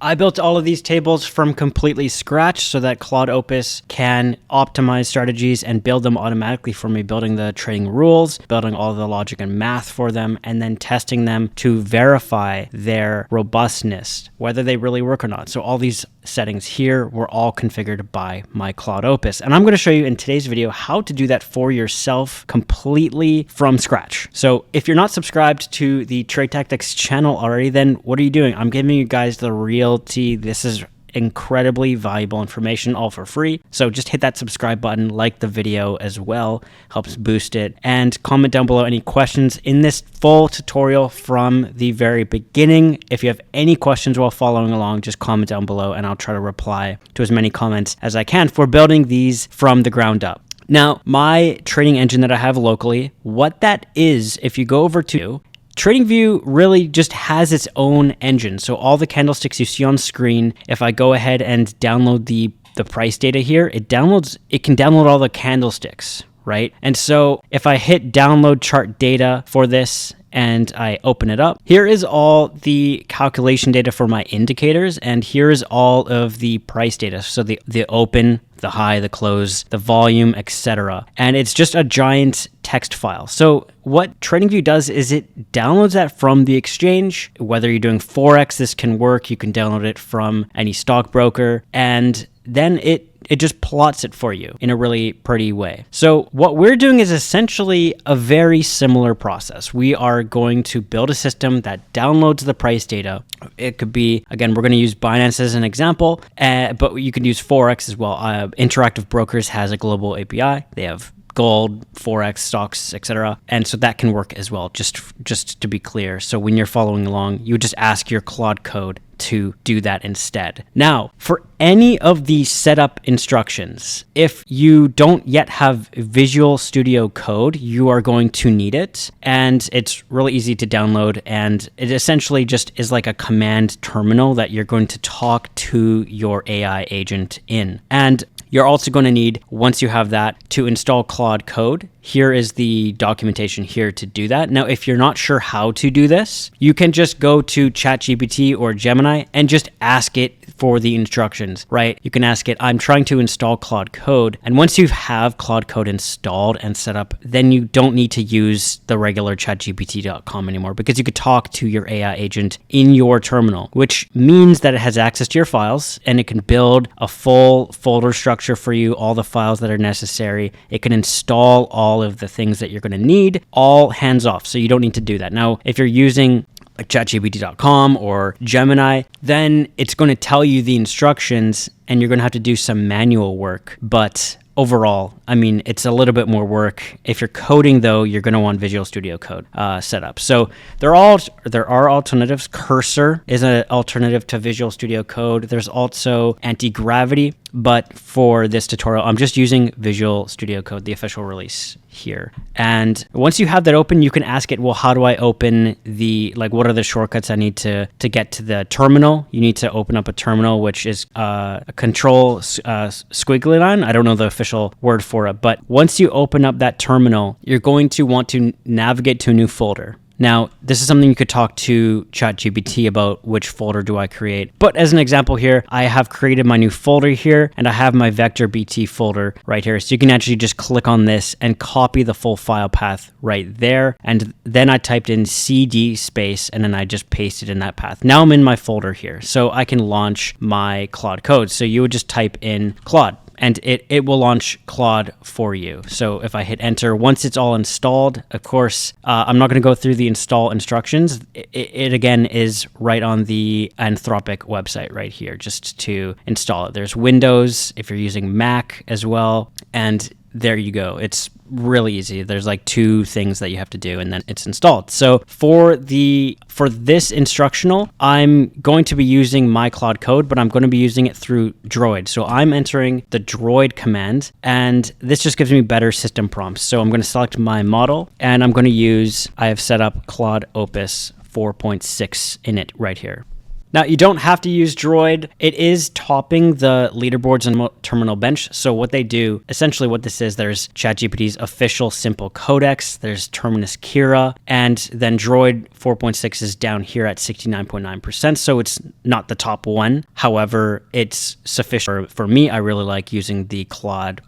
I built all of these tables from completely scratch so that Claude Opus can optimize strategies and build them automatically for me, building the trading rules, building all the logic and math for them, and then testing them to verify their robustness, whether they really work or not. So all these settings here were all configured by my Claude Opus. And I'm going to show you in today's video how to do that for yourself completely from scratch. So if you're not subscribed to the Trade Tactics channel already, then what are you doing? I'm giving you guys the real tea. This is incredibly valuable information, all for free. So just hit that subscribe button, like the video as well, helps boost it, and comment down below any questions in this full tutorial from the very beginning. If you have any questions while following along, just comment down below and I'll try to reply to as many comments as I can for building these from the ground up. Now, my trading engine that I have locally, what that is, if you go over to TradingView, really just has its own engine. So all the candlesticks you see on screen, if I go ahead and download the price data here, it can download all the candlesticks, right? And so if I hit download chart data for this and I open it up, here is all the calculation data for my indicators, and here's all of the price data. So the open, the high, the close, the volume, etc. And it's just a giant text file. So what TradingView does is it downloads that from the exchange. Whether you're doing Forex, this can work. You can download it from any stockbroker, and then it just plots it for you in a really pretty way. So what we're doing is essentially a very similar process. We are going to build a system that downloads the price data. It could be, again, we're going to use Binance as an example, but you can use Forex as well. Interactive Brokers has a global API. They have gold, Forex, stocks, etc. And so that can work as well, just to be clear. So when you're following along, you would just ask your Claude code to do that instead. Now, for any of the setup instructions, if you don't yet have Visual Studio Code, you are going to need it. And it's really easy to download. And it essentially just is like a command terminal that you're going to talk to your AI agent in. And you're also going to need, once you have that, to install Claude Code. Here is the documentation here to do that. Now, if you're not sure how to do this, you can just go to ChatGPT or Gemini and just ask it for the instructions, right? You can ask it, I'm trying to install Claude Code. And once you have Claude Code installed and set up, then you don't need to use the regular chatgpt.com anymore, because you could talk to your AI agent in your terminal, which means that it has access to your files and it can build a full folder structure for you, all the files that are necessary. It can install all of the things that you're going to need, all hands off. So you don't need to do that. Now, if you're using like ChatGPT.com or Gemini, then it's going to tell you the instructions and you're going to have to do some manual work. But overall, I mean, it's a little bit more work. If you're coding, though, you're going to want Visual Studio Code set up. So there are alternatives. Cursor is an alternative to Visual Studio Code. There's also anti-gravity, but for this tutorial, I'm just using Visual Studio Code, the official release here. And once you have that open, you can ask it, well, how do I open what are the shortcuts I need to get to the terminal? You need to open up a terminal, which is a control squiggly line. I don't know the official word for it, but once you open up that terminal, you're going to want to navigate to a new folder. Now, this is something you could talk to ChatGPT about, which folder do I create. But as an example here, I have created my new folder here, and I have my VectorBT folder right here. So you can actually just click on this and copy the full file path right there. And then I typed in CD space, and then I just pasted in that path. Now I'm in my folder here, so I can launch my Claude code. So you would just type in Claude, and it will launch Claude for you. So if I hit enter, once it's all installed, of course, I'm not going to go through the install instructions. It again is right on the Anthropic website right here, just to install it. There's Windows if you're using Mac as well. And there you go. It's really easy. There's like 2 things that you have to do and then it's installed. So for this instructional, I'm going to be using my Claude code, but I'm going to be using it through Droid. So I'm entering the Droid command, and this just gives me better system prompts. So I'm going to select my model, and I have set up Claude Opus 4.6 in it right here. Now, you don't have to use Droid. It is topping the leaderboards and terminal bench. So what they do, essentially what this is, there's ChatGPT's official simple codex, there's Terminus Kira, and then Droid 4.6 is down here at 69.9%. So it's not the top one. However, it's sufficient. For me, I really like using the Claude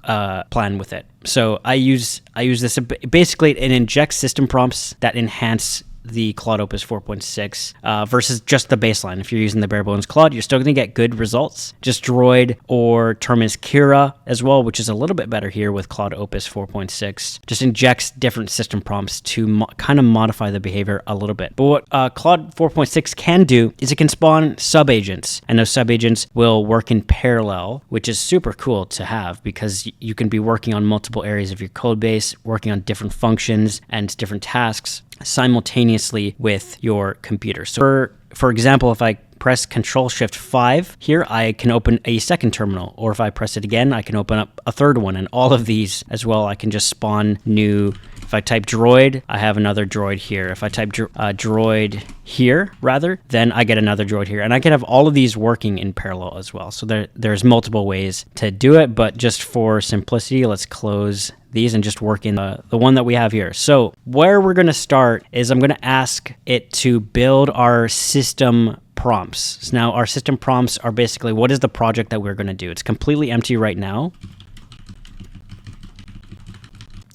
plan with it. So I use this. Basically, it injects system prompts that enhance the Claude Opus 4.6 versus just the baseline. If you're using the bare bones Claude, you're still going to get good results. Just Droid or Terminus Kira as well, which is a little bit better here with Claude Opus 4.6, just injects different system prompts to kind of modify the behavior a little bit. But what Claude 4.6 can do is it can spawn subagents, and those subagents will work in parallel, which is super cool to have because you can be working on multiple areas of your code base, working on different functions and different tasks simultaneously with your computer. So for example, if I press Control-Shift-5 here, I can open a second terminal, or if I press it again, I can open up a third one, and all of these as well, I can just spawn new. If I type Droid, I have another Droid here. If I type Droid here, rather, then I get another Droid here. And I can have all of these working in parallel as well. So there's multiple ways to do it, but just for simplicity, let's close these and just work in the one that we have here. So where we're going to start is I'm going to ask it to build our system prompts. So now our system prompts are basically what is the project that we're going to do. It's completely empty right now.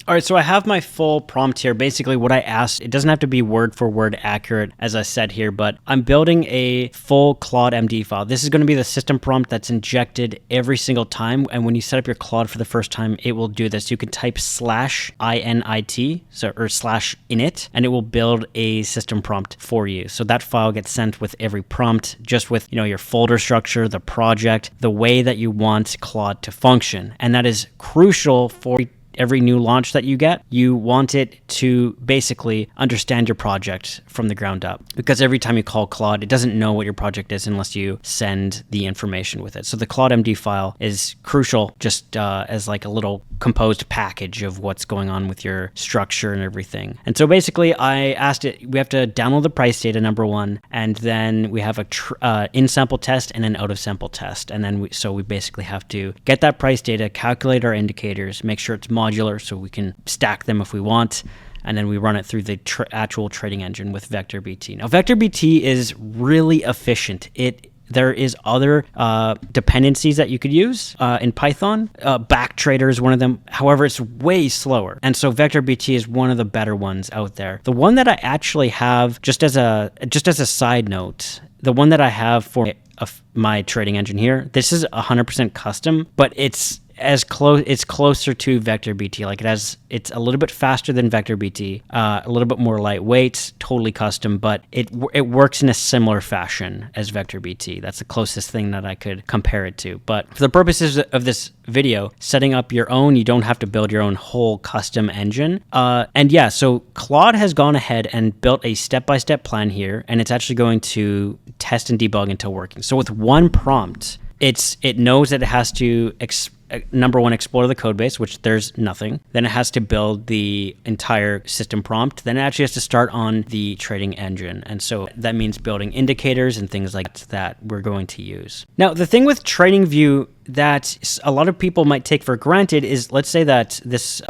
All right, so I have my full prompt here. Basically what I asked, it doesn't have to be word for word accurate as I said here, but I'm building a full Claude MD file. This is going to be the system prompt that's injected every single time. And when you set up your Claude for the first time, it will do this. You can type /init, or /init, and it will build a system prompt for you. So that file gets sent with every prompt, just with, your folder structure, the project, the way that you want Claude to function. And that is crucial for every new launch that you get. You want it to basically understand your project from the ground up, because every time you call Claude, it doesn't know what your project is unless you send the information with it. So the Claude MD file is crucial, just as like a little composed package of what's going on with your structure and everything. And so basically I asked it, we have to download the price data, number one, and then we have a in-sample test and an out-of-sample test. And then we basically have to get that price data, calculate our indicators, make sure it's modular so we can stack them if we want, and then we run it through the actual trading engine with VectorBT. Now, VectorBT is really efficient. There is other dependencies that you could use in Python. Backtrader is one of them. However, it's way slower. And so VectorBT is one of the better ones out there. The one that I actually have, just as a side note, the one that I have for my trading engine here, this is 100% custom, but it's closer to VectorBT. Like it's a little bit faster than VectorBT, a little bit more lightweight, totally custom, but it works in a similar fashion as VectorBT. That's the closest thing that I could compare it to. But for the purposes of this video, setting up your own, you don't have to build your own whole custom engine. And yeah, so Claude has gone ahead and built a step-by-step plan here, and it's actually going to test and debug until working. So with one prompt, it knows that it has to number one, explore the code base, which there's nothing. Then it has to build the entire system prompt. Then it actually has to start on the trading engine. And so that means building indicators and things like that we're going to use. Now, the thing with TradingView that a lot of people might take for granted is, let's say that this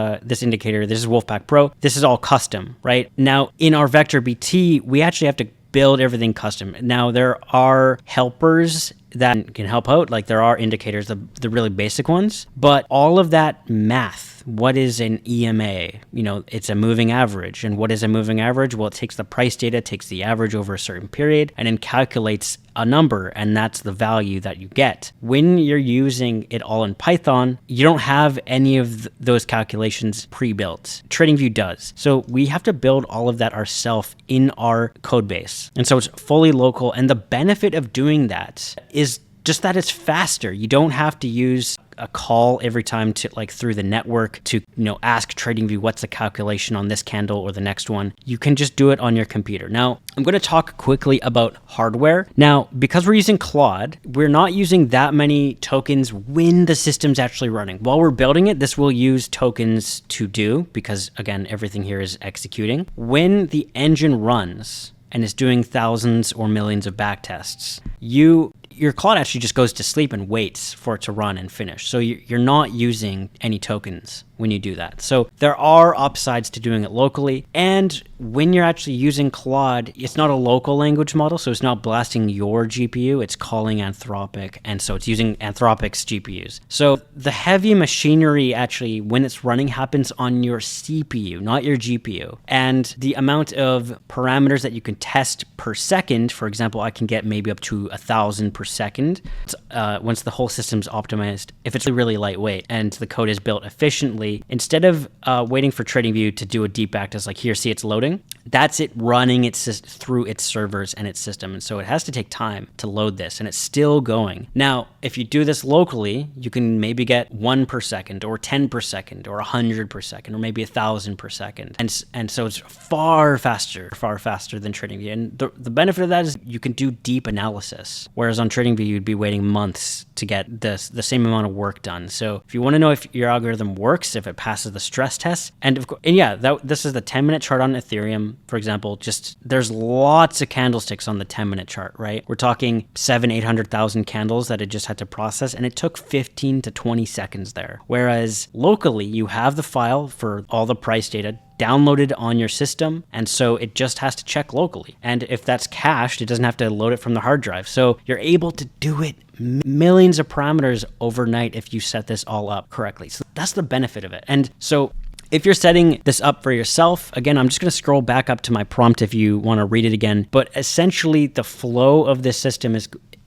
indicator, this is Wolfpack Pro, this is all custom, right? Now, in our VectorBT, we actually have to build everything custom. Now, there are helpers that can help out, like there are indicators, the really basic ones, but all of that math, what is an EMA? It's a moving average. And what is a moving average? Well, it takes the price data, takes the average over a certain period, and then calculates a number, and that's the value that you get. When you're using it all in Python, you don't have any of those calculations pre-built. TradingView does. So we have to build all of that ourselves in our code base. And so it's fully local, and the benefit of doing that is just that it's faster. You don't have to use a call every time to through the network to ask TradingView what's the calculation on this candle or the next one. You can just do it on your computer. Now, I'm going to talk quickly about hardware. Now, because we're using Claude, we're not using that many tokens when the system's actually running. While we're building it, this will use tokens to do, because again, everything here is executing. When the engine runs and is doing thousands or millions of backtests, your Claude actually just goes to sleep and waits for it to run and finish. So you're not using any tokens when you do that. So there are upsides to doing it locally. And when you're actually using Claude, it's not a local language model, so it's not blasting your GPU, it's calling Anthropic, and so it's using Anthropic's GPUs. So the heavy machinery actually, when it's running, happens on your CPU, not your GPU. And the amount of parameters that you can test per second, for example, I can get maybe up to 1,000 per second once the whole system's optimized, if it's really lightweight and the code is built efficiently. Instead of waiting for TradingView to do a deep backtest, like here, see it's loading, that's it running through its servers and its system. And so it has to take time to load this, and it's still going. Now, if you do this locally, you can maybe get 1 per second or 10 per second or 100 per second or maybe 1,000 per second. And so it's far faster than TradingView. And the benefit of that is you can do deep analysis, whereas on TradingView, you'd be waiting months to get the same amount of work done. So if you want to know if your algorithm works, if it passes the stress test, this is the 10-minute chart on Ethereum, for example. Just there's lots of candlesticks on the 10-minute chart, right? We're talking 800,000 candles that it just had to process, and it took 15 to 20 seconds there. Whereas locally, you have the file for all the price data downloaded on your system, and so it just has to check locally. And if that's cached, it doesn't have to load it from the hard drive. So you're able to do it millions of parameters overnight if you set this all up correctly. So that's the benefit of it. And so if you're setting this up for yourself, again, I'm just going to scroll back up to my prompt if you want to read it again. But essentially, the flow of this system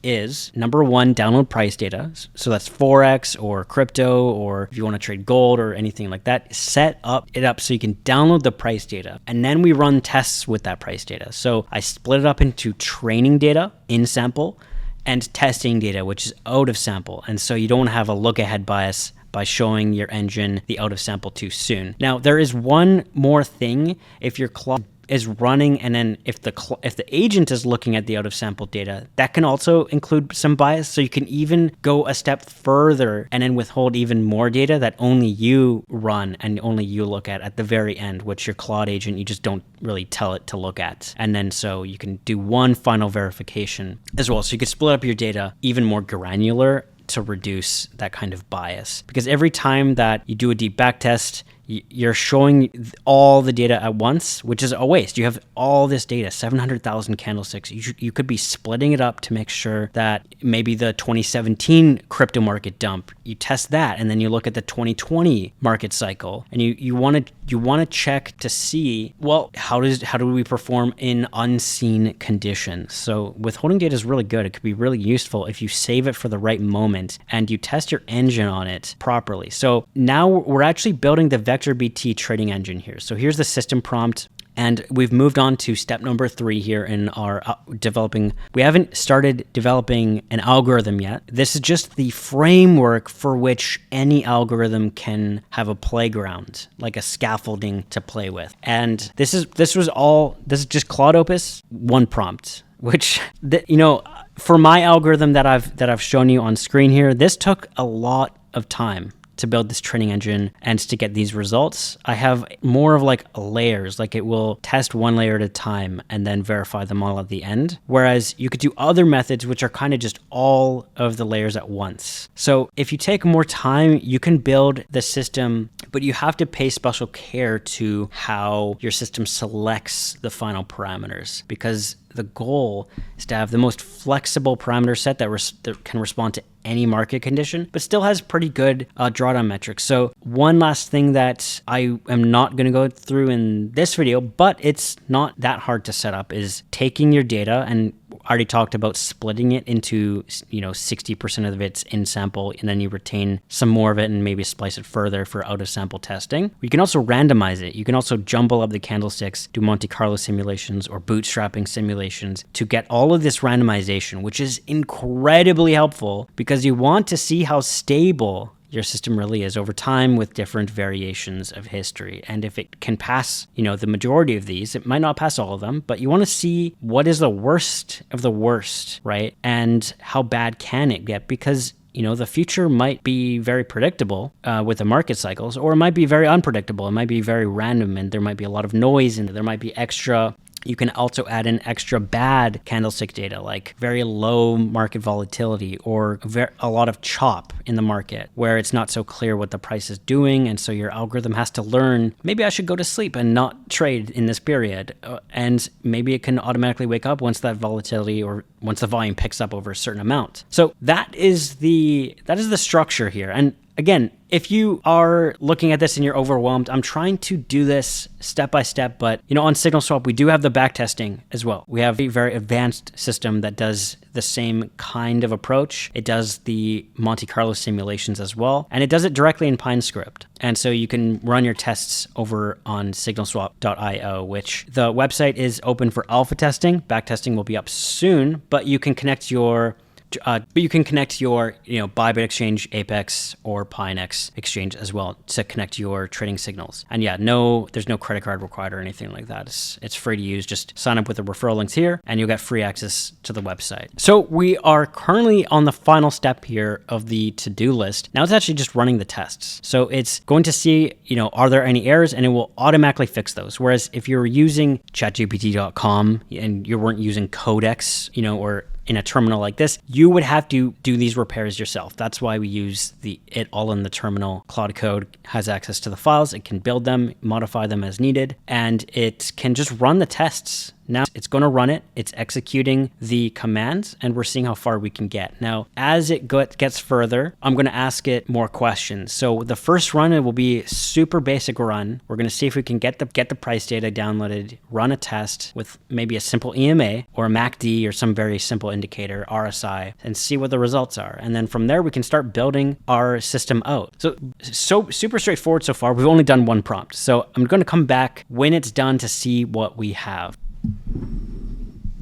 is number one, download price data. So that's Forex or crypto, or if you want to trade gold or anything like that, set it up so you can download the price data. And then we run tests with that price data. So I split it up into training data in sample and testing data, which is out of sample. And so you don't have a look ahead bias by showing your engine the out of sample too soon. Now, there is one more thing. If your Claude is running, and then if the agent is looking at the out of sample data, that can also include some bias. So you can even go a step further and then withhold even more data that only you run and only you look at the very end, which your Claude agent, you just don't really tell it to look at. And then so you can do one final verification as well. So you can split up your data even more granular to reduce that kind of bias. Because every time that you do a deep backtest, you're showing all the data at once, which is a waste. You have all this data, 700,000 candlesticks. You could be splitting it up to make sure that maybe the 2017 crypto market dump, you test that, and then you look at the 2020 market cycle, and you want to check to see, well, how do we perform in unseen conditions? So withholding data is really good. It could be really useful if you save it for the right moment and you test your engine on it properly. So now we're actually building the VectorBT trading engine here. So here's the system prompt, and we've moved on to step number 3 here in our developing. We haven't started developing an algorithm yet. This is just the framework for which any algorithm can have a playground, like a scaffolding to play with. And this is just Claude Opus, one prompt, which for my algorithm that I've shown you on screen here, this took a lot of time to build this training engine and to get these results. I have more of like layers, like it will test one layer at a time and then verify them all at the end. Whereas you could do other methods, which are kind of just all of the layers at once. So if you take more time, you can build the system, but you have to pay special care to how your system selects the final parameters, because the goal is to have the most flexible parameter set that can respond to any market condition, but still has pretty good drawdown metrics. So one last thing that I am not going to go through in this video, but it's not that hard to set up, is taking your data, and I already talked about splitting it into 60% of it's in sample, and then you retain some more of it and maybe splice it further for out of sample testing. You can also randomize it. You can also jumble up the candlesticks, do Monte Carlo simulations or bootstrapping simulations to get all of this randomization, which is incredibly helpful because you want to see how stable your system really is over time with different variations of history. And if it can pass, the majority of these, it might not pass all of them, but you want to see what is the worst of the worst, right? And how bad can it get? Because the future might be very predictable with the market cycles, or it might be very unpredictable. It might be very random, and there might be a lot of noise, and there might be extra You can also add in extra bad candlestick data, like very low market volatility or a lot of chop in the market where it's not so clear what the price is doing. And so your algorithm has to learn, maybe I should go to sleep and not trade in this period. And maybe it can automatically wake up once that volatility or once the volume picks up over a certain amount. So that is the structure here. And again, if you are looking at this and you're overwhelmed, I'm trying to do this step by step, but on SignalSwap, we do have the backtesting as well. We have a very advanced system that does the same kind of approach. It does the Monte Carlo simulations as well, and it does it directly in PineScript. And so you can run your tests over on signalswap.io, which the website is open for alpha testing. Backtesting will be up soon, but you can connect your Bybit exchange, Apex, or Pinex exchange as well to connect your trading signals. And yeah, there's no credit card required or anything like that. It's free to use. Just sign up with the referral links here and you'll get free access to the website. So we are currently on the final step here of the to-do list. Now it's actually just running the tests. So it's going to see, are there any errors, and it will automatically fix those. Whereas if you're using chatgpt.com and you weren't using Codex, or in a terminal like this, you would have to do these repairs yourself. That's why we use it all in the terminal. Claude Code has access to the files. It can build them, modify them as needed, and it can just run the tests. Now it's going to run it. It's executing the commands, and we're seeing how far we can get. Now, as it gets further, I'm going to ask it more questions. So the first run, it will be a super basic run. We're going to see if we can get the price data downloaded, run a test with maybe a simple EMA or a MACD or some very simple indicator, RSI, and see what the results are. And then from there, we can start building our system out. So super straightforward so far. We've only done one prompt. So I'm going to come back when it's done to see what we have.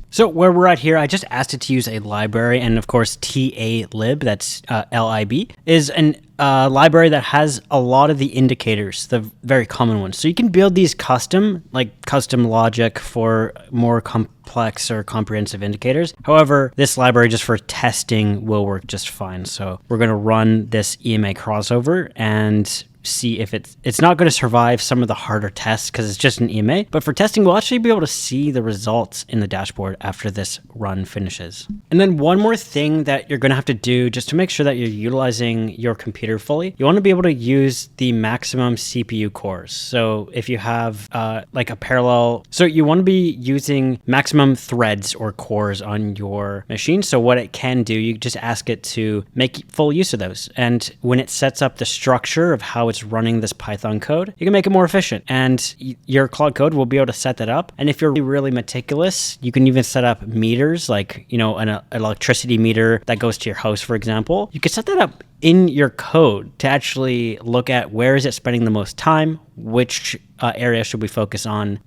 So where we're at here, I just asked it to use a library, and of course TA-Lib, that's Lib, is an library that has a lot of the indicators, the very common ones. So you can build these custom logic for more complex or comprehensive indicators. However, this library just for testing will work just fine. So we're going to run this EMA crossover and see if it's not going to survive some of the harder tests because it's just an EMA, but for testing we'll actually be able to see the results in the dashboard after this run finishes. And then one more thing that you're going to have to do just to make sure that you're utilizing your computer fully, you want to be able to use the maximum CPU cores. So if you have like a parallel, so you want to be using maximum threads or cores on your machine. So what it can do, you just ask it to make full use of those, and when it sets up the structure of how it's running this Python code, you can make it more efficient, and your Claude Code will be able to set that up. And if you're really meticulous, you can even set up meters, like an electricity meter that goes to your house, for example. You can set that up in your code to actually look at where is it spending the most time, which area should we focus on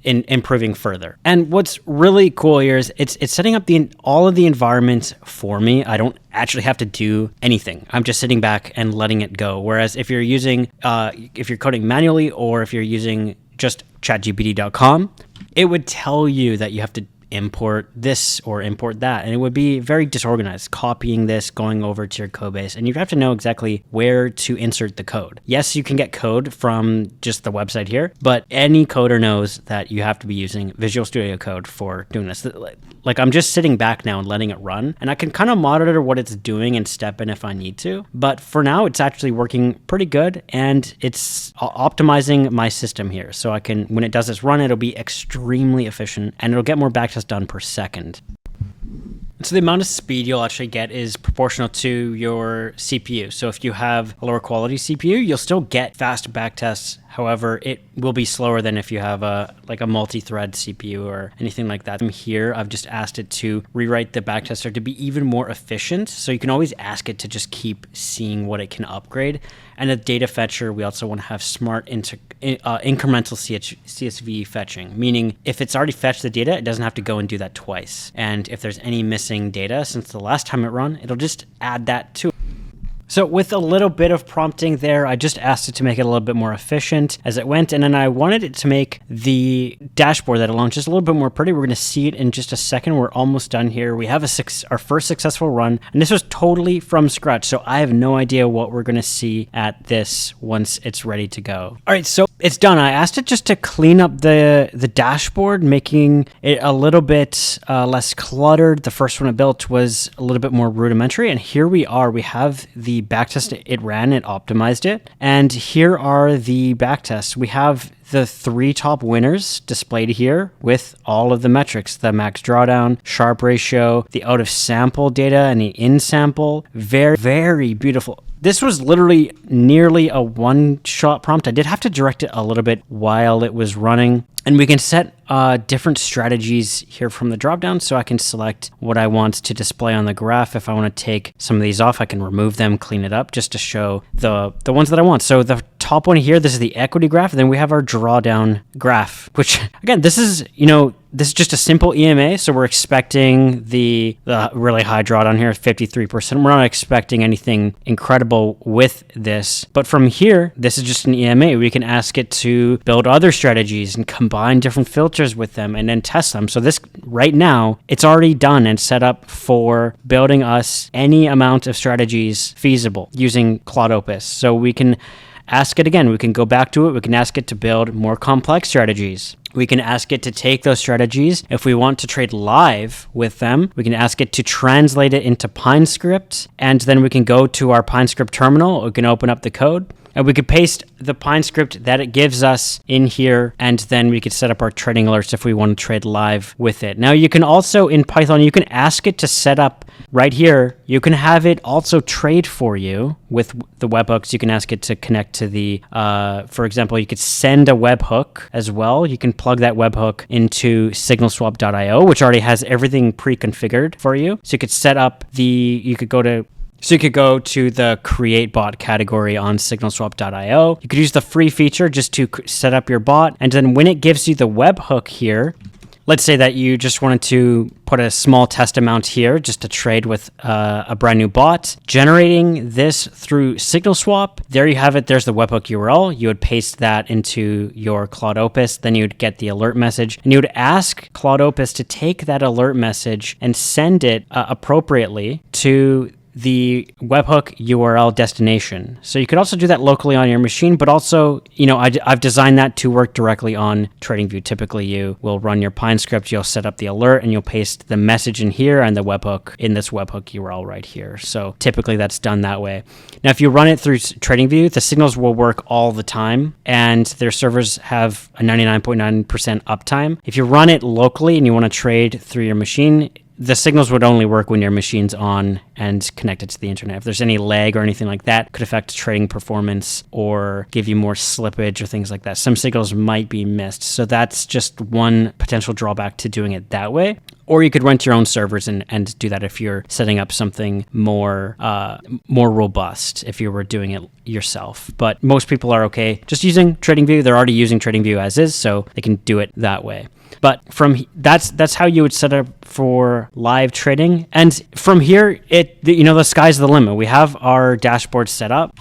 in improving further. And what's really cool here is it's setting up all of the environments for me. I don't actually have to do anything. I'm just sitting back and letting it go. Whereas if you're using, if you're coding manually, or if you're using just chatgpt.com, it would tell you that you have to import this or import that, and it would be very disorganized, copying this, going over to your code base, and you'd have to know exactly where to insert the code. Yes, you can get code from just the website here, but any coder knows that you have to be using Visual Studio Code for doing this. Like, I'm just sitting back now and letting it run, and I can kind of monitor what it's doing and step in if I need to, but for now it's actually working pretty good, and it's optimizing my system here. So I can, when it does this run, it'll be extremely efficient, and it'll get more backtests done per second. So the amount of speed you'll actually get is proportional to your CPU. So if you have a lower quality CPU, you'll still get fast backtests. However, it will be slower than if you have a multi-thread CPU or anything like that. Here, I've just asked it to rewrite the backtester to be even more efficient. So you can always ask it to just keep seeing what it can upgrade. And the data fetcher, we also want to have smart incremental CSV fetching, meaning if it's already fetched the data, it doesn't have to go and do that twice. And if there's any missing data since the last time it ran, it'll just add that to it. So with a little bit of prompting there, I just asked it to make it a little bit more efficient as it went. And then I wanted it to make the dashboard that it launched just a little bit more pretty. We're going to see it in just a second. We're almost done here. We have our first successful run, and this was totally from scratch. So I have no idea what we're going to see at this once it's ready to go. All right, so it's done. I asked it just to clean up the dashboard, making it a little bit less cluttered. The first one it built was a little bit more rudimentary, and here we are. We have the backtest it ran, it optimized it, and here are the backtests. We have the 3 top winners displayed here with all of the metrics, the max drawdown, Sharpe ratio, the out of sample data, and the in sample. Very, very beautiful. This was literally nearly a one-shot prompt. I did have to direct it a little bit while it was running. And we can set different strategies here from the dropdown, so I can select what I want to display on the graph. If I want to take some of these off, I can remove them, clean it up, just to show the ones that I want. So the top one here, this is the equity graph, and then we have our drawdown graph, which, again, this is just a simple EMA, so we're expecting the really high drawdown here, 53%. We're not expecting anything incredible with this. But from here, this is just an EMA. We can ask it to build other strategies and combine different filters with them and then test them. So this, right now, it's already done and set up for building us any amount of strategies feasible using Claude Opus. So we can ask it again. We can go back to it. We can ask it to build more complex strategies. We can ask it to take those strategies. If we want to trade live with them, we can ask it to translate it into PineScript, and then we can go to our PineScript terminal. We can open up the code, and we could paste the PineScript that it gives us in here, and then we could set up our trading alerts if we want to trade live with it. Now, you can also, in Python, you can ask it to set up right here. You can have it also trade for you with the webhooks. You can ask it to connect to the, for example, you could send a webhook as well. You can plug that webhook into SignalSwap.io, which already has everything pre-configured for you. So you could set up you could go to the create bot category on SignalSwap.io. You could use the free feature just to set up your bot. And then when it gives you the webhook here, let's say that you just wanted to put a small test amount here just to trade with a brand new bot. Generating this through SignalSwap, there you have it. There's the webhook URL. You would paste that into your Claude Opus. Then you would get the alert message, and you would ask Claude Opus to take that alert message and send it appropriately to the webhook URL destination. So you could also do that locally on your machine, but also, I've designed that to work directly on TradingView. Typically, you will run your PineScript, you'll set up the alert, and you'll paste the message in here and the webhook in this webhook URL right here. So typically that's done that way. Now, if you run it through TradingView, the signals will work all the time, and their servers have a 99.9% uptime. If you run it locally and you want to trade through your machine, the signals would only work when your machine's on and connected to the internet. If there's any lag or anything like that, could affect trading performance or give you more slippage or things like that. Some signals might be missed. So that's just one potential drawback to doing it that way. Or you could rent your own servers and do that if you're setting up something more robust, if you were doing it yourself. But most people are okay just using TradingView. They're already using TradingView as is, so they can do it that way. But that's how you would set up for live trading. And from here, the sky's the limit. We have our dashboard set up.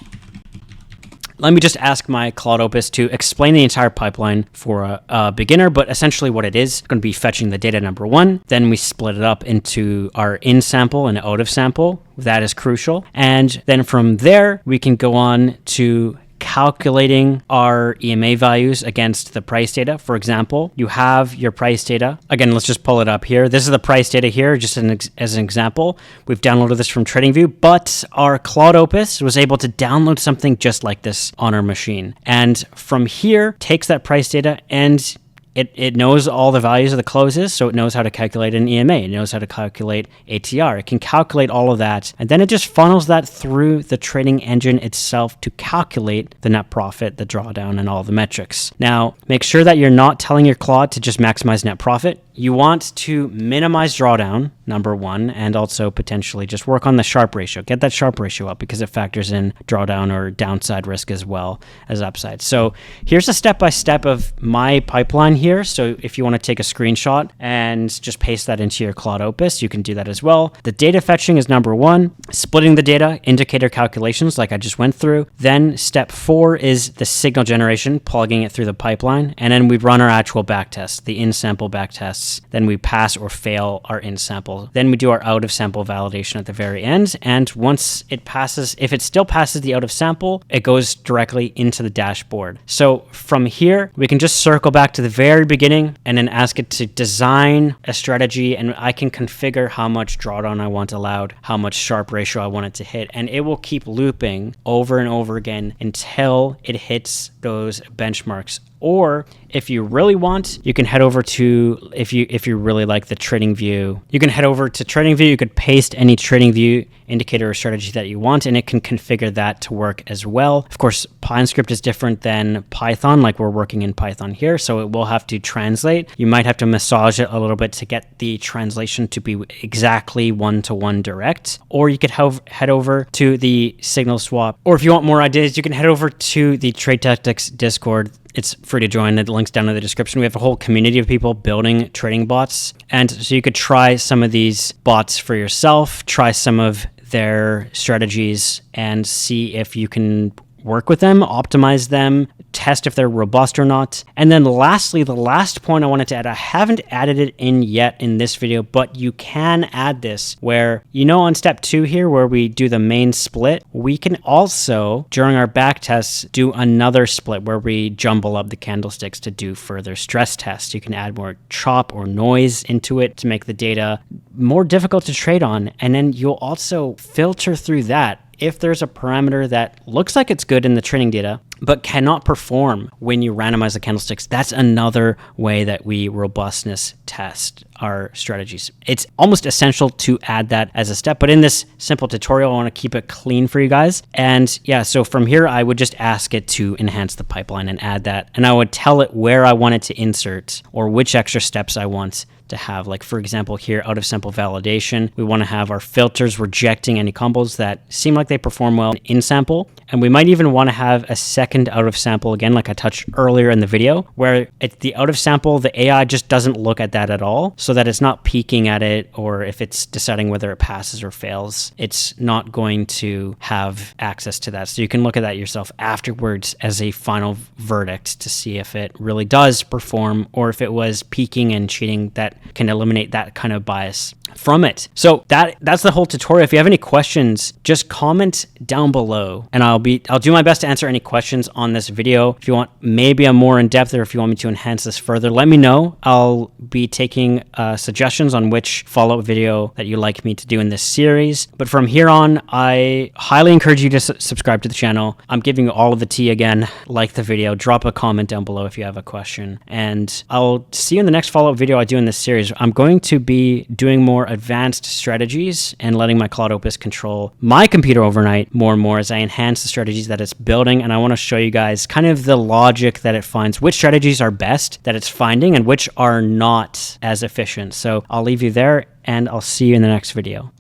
Let me just ask my Claude Opus to explain the entire pipeline for a beginner, but essentially what it is going to be fetching the data number one. Then we split it up into our in sample and out of sample. That is crucial. And then from there, we can go on to calculating our EMA values against the price data. For example, you have your price data. Again, let's just pull it up here. This is the price data here, just as an example. We've downloaded this from TradingView, but our Claude Opus was able to download something just like this on our machine. And from here, takes that price data and it knows all the values of the closes, so it knows how to calculate an EMA. It knows how to calculate ATR. It can calculate all of that, and then it just funnels that through the trading engine itself to calculate the net profit, the drawdown, and all the metrics. Now, make sure that you're not telling your Claude to just maximize net profit. You want to minimize drawdown, number one, and also potentially just work on the Sharpe ratio. Get that Sharpe ratio up because it factors in drawdown or downside risk as well as upside. So here's a step-by-step of my pipeline here. So if you want to take a screenshot and just paste that into your Claude Opus, you can do that as well. The data fetching is number one, splitting the data, indicator calculations like I just went through. Then step 4 is the signal generation, plugging it through the pipeline. And then we run our actual backtest, the in-sample backtests tests. Then we pass or fail our in sample. Then we do our out of sample validation at the very end. And once it passes, if it still passes the out of sample, it goes directly into the dashboard. So from here, we can just circle back to the very beginning and then ask it to design a strategy, and I can configure how much drawdown I want allowed, how much Sharpe ratio I want it to hit, and it will keep looping over and over again until it hits those benchmarks. Or if you really want, you can head over to, if you really like the TradingView, you can head over to TradingView. You could paste any TradingView indicator or strategy that you want, and it can configure that to work as well. Of course, PineScript is different than Python, like we're working in Python here, so it will have to translate. You might have to massage it a little bit to get the translation to be exactly one-to-one direct. Or you could head over to the SignalSwap. Or if you want more ideas, you can head over to the Trade Tactics Discord. It's free to join. The link's down in the description. We have a whole community of people building trading bots. And so you could try some of these bots for yourself, try some of their strategies, and see if you can work with them, optimize them, test if they're robust or not. And then lastly, the last point I wanted to add, I haven't added it in yet in this video, but you can add this where, on step 2 here, where we do the main split, we can also, during our back tests, do another split where we jumble up the candlesticks to do further stress tests. You can add more chop or noise into it to make the data more difficult to trade on. And then you'll also filter through that. If there's a parameter that looks like it's good in the training data, but cannot perform when you randomize the candlesticks, that's another way that we robustness test our strategies. It's almost essential to add that as a step, but in this simple tutorial, I want to keep it clean for you guys. And yeah, so from here, I would just ask it to enhance the pipeline and add that. And I would tell it where I want it to insert or which extra steps I want to have. Like for example, here, out of sample validation, we want to have our filters rejecting any combos that seem like they perform well in sample. And we might even want to have a second out of sample, again, like I touched earlier in the video, where it's the out of sample, the AI just doesn't look at that at all, so that it's not peeking at it, or if it's deciding whether it passes or fails, it's not going to have access to that. So you can look at that yourself afterwards as a final verdict to see if it really does perform, or if it was peeking and cheating, that can eliminate that kind of bias from it. So that's the whole tutorial. If you have any questions, just comment down below, and I'll do my best to answer any questions on this video. If you want maybe a more in-depth, or if you want me to enhance this further, let me know. I'll be taking suggestions on which follow-up video that you'd like me to do in this series. But from here on, I highly encourage you to subscribe to the channel. I'm giving you all of the tea again. Like the video, drop a comment down below if you have a question, and I'll see you in the next follow-up video I do in this series. I'm going to be doing more advanced strategies and letting my Claude Opus control my computer overnight more and more as I enhance the strategies that it's building. And I want to show you guys kind of the logic that it finds, which strategies are best that it's finding and which are not as efficient. So I'll leave you there, and I'll see you in the next video.